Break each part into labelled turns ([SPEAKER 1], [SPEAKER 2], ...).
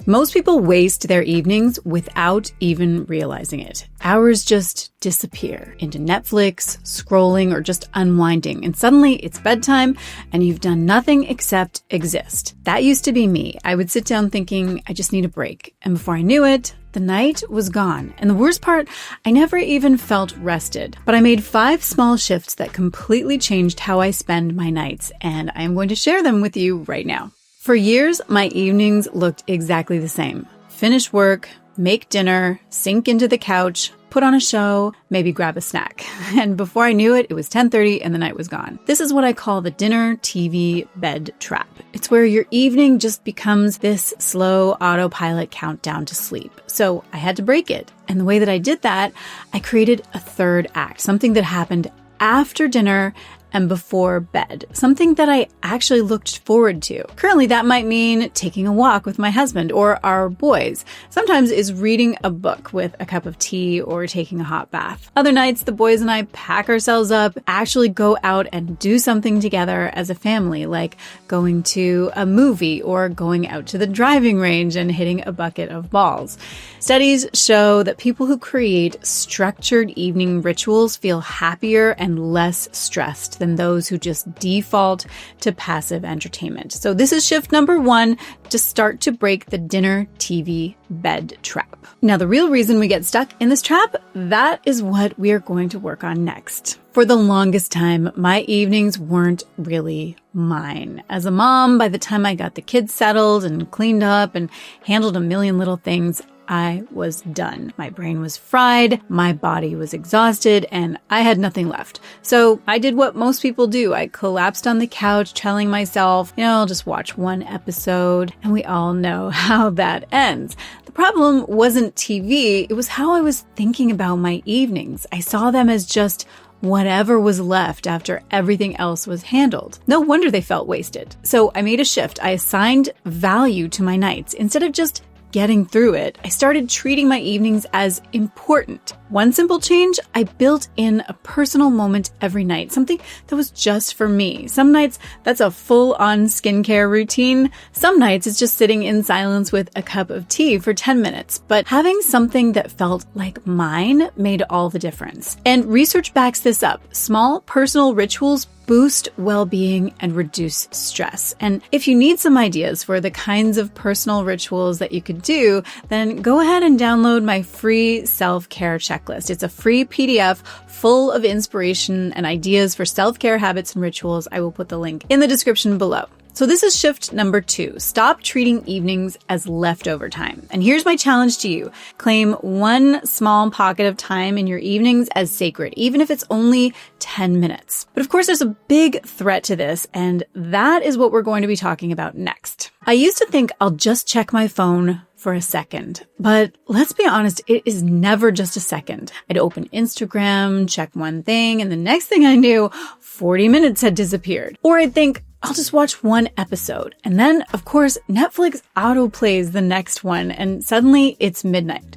[SPEAKER 1] Most people waste their evenings without even realizing it. Hours just disappear into Netflix, scrolling, or just unwinding. And suddenly it's bedtime and you've done nothing except exist. That used to be me. I would sit down thinking, I just need a break. And before I knew it, the night was gone. And the worst part, I never even felt rested. But I made 5 small shifts that completely changed how I spend my nights. And I'm going to share them with you right now. For years, my evenings looked exactly the same. Finish work, make dinner, sink into the couch, put on a show, maybe grab a snack. And before I knew it, it was 10:30 and the night was gone. This is what I call the dinner, TV, bed trap. It's where your evening just becomes this slow autopilot countdown to sleep. So I had to break it. And the way that I did that, I created a third act, something that happened after dinner and before bed, something that I actually looked forward to. Currently, that might mean taking a walk with my husband or our boys. Sometimes it's reading a book with a cup of tea or taking a hot bath. Other nights, the boys and I pack ourselves up, actually go out and do something together as a family, like going to a movie or going out to the driving range and hitting a bucket of balls. Studies show that people who create structured evening rituals feel happier and less stressed than those who just default to passive entertainment. So this is shift number 1 to start to break the dinner, TV, bed trap. Now, the real reason we get stuck in this trap, that is what we are going to work on next. For the longest time, my evenings weren't really mine. As a mom, by the time I got the kids settled and cleaned up and handled a million little things, I was done. My brain was fried, my body was exhausted, and I had nothing left. So I did what most people do. I collapsed on the couch, telling myself, I'll just watch one episode, and we all know how that ends. The problem wasn't TV, it was how I was thinking about my evenings. I saw them as just whatever was left after everything else was handled. No wonder they felt wasted. So I made a shift. I assigned value to my nights. Instead of just getting through it, I started treating my evenings as important. One simple change, I built in a personal moment every night, something that was just for me. Some nights, that's a full-on skincare routine. Some nights, it's just sitting in silence with a cup of tea for 10 minutes. But having something that felt like mine made all the difference. And research backs this up. Small personal rituals boost well-being and reduce stress. And if you need some ideas for the kinds of personal rituals that you could do, then go ahead and download my free self-care checklist. It's a free PDF full of inspiration and ideas for self-care habits and rituals. I will put the link in the description below. So this is shift number 2. Stop treating evenings as leftover time. And here's my challenge to you. Claim one small pocket of time in your evenings as sacred, even if it's only 10 minutes. But of course, there's a big threat to this, and that is what we're going to be talking about next. I used to think I'll just check my phone for a second. But let's be honest, it is never just a second. I'd open Instagram, check one thing, and the next thing I knew, 40 minutes had disappeared. Or I'd think, I'll just watch one episode. And then, of course, Netflix autoplays the next one, and suddenly it's midnight.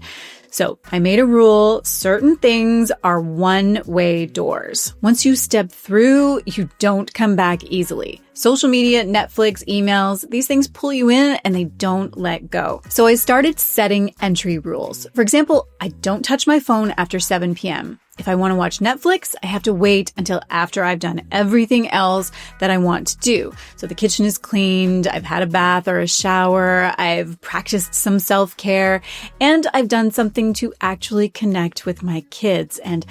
[SPEAKER 1] So I made a rule. Certain things are one-way doors. Once you step through, you don't come back easily. Social media, Netflix, emails, these things pull you in and they don't let go. So I started setting entry rules. For example, I don't touch my phone after 7 p.m. If I want to watch Netflix, I have to wait until after I've done everything else that I want to do. So the kitchen is cleaned, I've had a bath or a shower, I've practiced some self-care, and I've done something to actually connect with my kids and,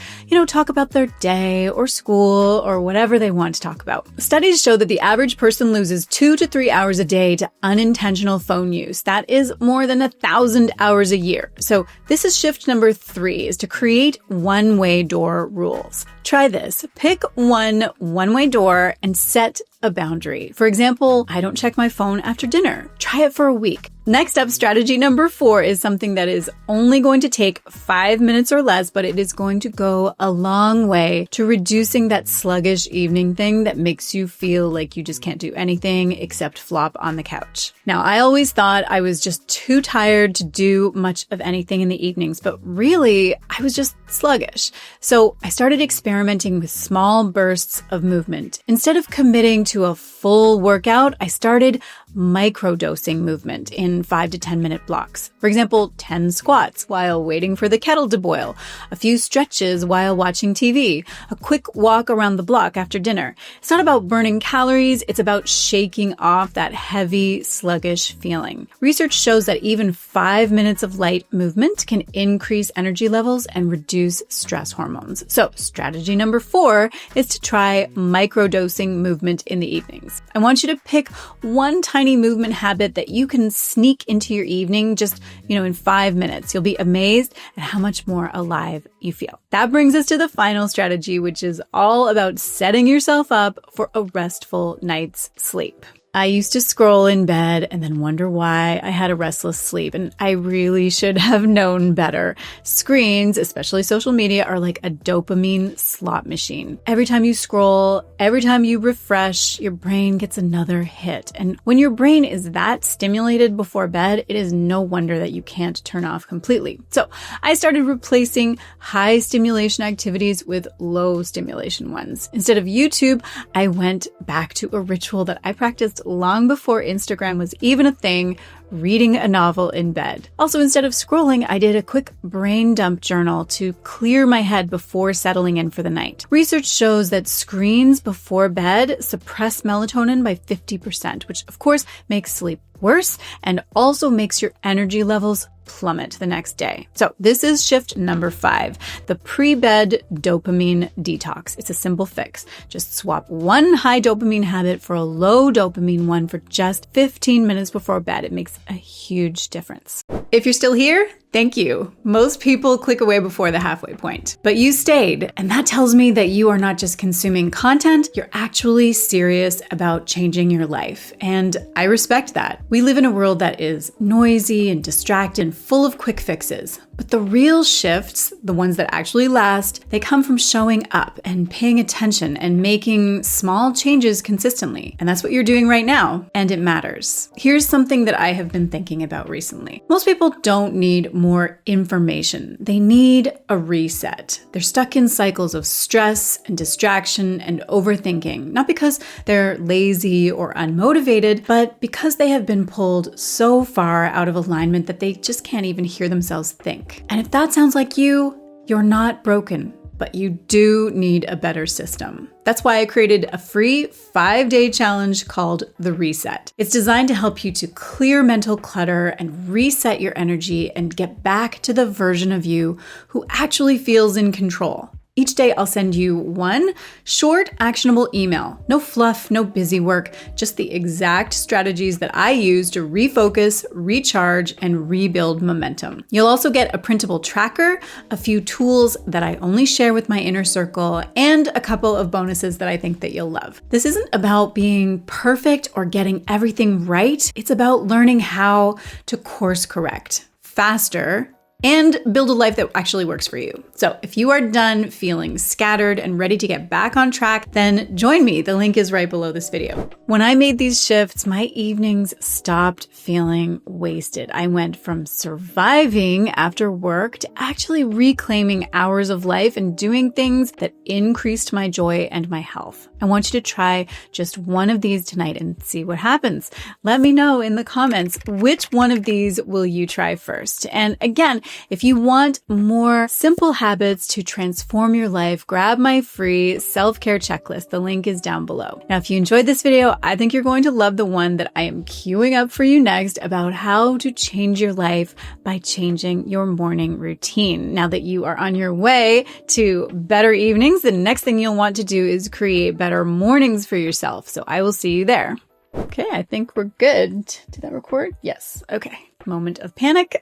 [SPEAKER 1] talk about their day or school or whatever they want to talk about. Studies show that the average person loses 2 to 3 hours a day to unintentional phone use. That is more than 1,000 hours a year. So this is shift number 3, is to create one-way door rules. Try this. Pick one-way door and set a boundary. For example, I don't check my phone after dinner. Try it for a week. Next up, strategy number 4 is something that is only going to take 5 minutes or less, but it is going to go a long way to reducing that sluggish evening thing that makes you feel like you just can't do anything except flop on the couch. Now, I always thought I was just too tired to do much of anything in the evenings, but really, I was just sluggish. So I started experimenting with small bursts of movement. Instead of committing to a full workout, I started microdosing movement in 5 to 10 minute blocks. For example, 10 squats while waiting for the kettle to boil, a few stretches while watching TV, a quick walk around the block after dinner. It's not about burning calories, it's about shaking off that heavy, sluggish feeling. Research shows that even 5 minutes of light movement can increase energy levels and reduce stress hormones. So, strategy number 4 is to try microdosing movement in the evenings. I want you to pick one tiny movement habit that you can sneak into your evening just, in 5 minutes. You'll be amazed at how much more alive you feel. That brings us to the final strategy, which is all about setting yourself up for a restful night's sleep. I used to scroll in bed and then wonder why I had a restless sleep, and I really should have known better. Screens, especially social media, are like a dopamine slot machine. Every time you scroll, every time you refresh, your brain gets another hit. And when your brain is that stimulated before bed, it is no wonder that you can't turn off completely. So I started replacing high stimulation activities with low stimulation ones. Instead of YouTube, I went back to a ritual that I practiced long before Instagram was even a thing, reading a novel in bed. Also, instead of scrolling, I did a quick brain dump journal to clear my head before settling in for the night. Research shows that screens before bed suppress melatonin by 50%, which of course makes sleep worse and also makes your energy levels plummet the next day. So this is shift number 5, the pre-bed dopamine detox. It's a simple fix. Just swap one high dopamine habit for a low dopamine one for just 15 minutes before bed. It makes a huge difference. If you're still here, thank you. Most people click away before the halfway point, but you stayed, and that tells me that you are not just consuming content, you're actually serious about changing your life, and I respect that. We live in a world that is noisy and distracted and full of quick fixes, but the real shifts, the ones that actually last, they come from showing up and paying attention and making small changes consistently, and that's what you're doing right now, and it matters. Here's something that I have been thinking about recently. Most people don't need more information. They need a reset. They're stuck in cycles of stress and distraction and overthinking, not because they're lazy or unmotivated, but because they have been pulled so far out of alignment that they just can't even hear themselves think. And if that sounds like you, you're not broken, but you do need a better system. That's why I created a free 5-day challenge called The Reset. It's designed to help you to clear mental clutter and reset your energy and get back to the version of you who actually feels in control. Each day I'll send you one short, actionable email. No fluff, no busy work, just the exact strategies that I use to refocus, recharge, and rebuild momentum. You'll also get a printable tracker, a few tools that I only share with my inner circle, and a couple of bonuses that I think that you'll love. This isn't about being perfect or getting everything right. It's about learning how to course correct faster and build a life that actually works for you. So if you are done feeling scattered and ready to get back on track, then join me. The link is right below this video. When I made these shifts, my evenings stopped feeling wasted. I went from surviving after work to actually reclaiming hours of life and doing things that increased my joy and my health. I want you to try just one of these tonight and see what happens. Let me know in the comments, which one of these will you try first? And again, if you want more simple habits to transform your life, grab my free self-care checklist. The link is down below. Now, if you enjoyed this video, I think you're going to love the one that I am queuing up for you next about how to change your life by changing your morning routine. Now that you are on your way to better evenings, the next thing you'll want to do is create better mornings for yourself. So I will see you there. Okay, I think we're good. Did that record? Yes. Okay. Moment of panic.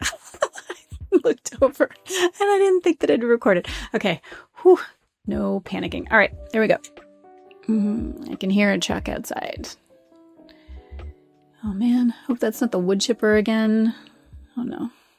[SPEAKER 1] Looked over and I didn't think that I'd recorded. Okay. Whew. No panicking. All right. There we go. I can hear a truck outside. Oh man. Hope that's not the wood chipper again. Oh no.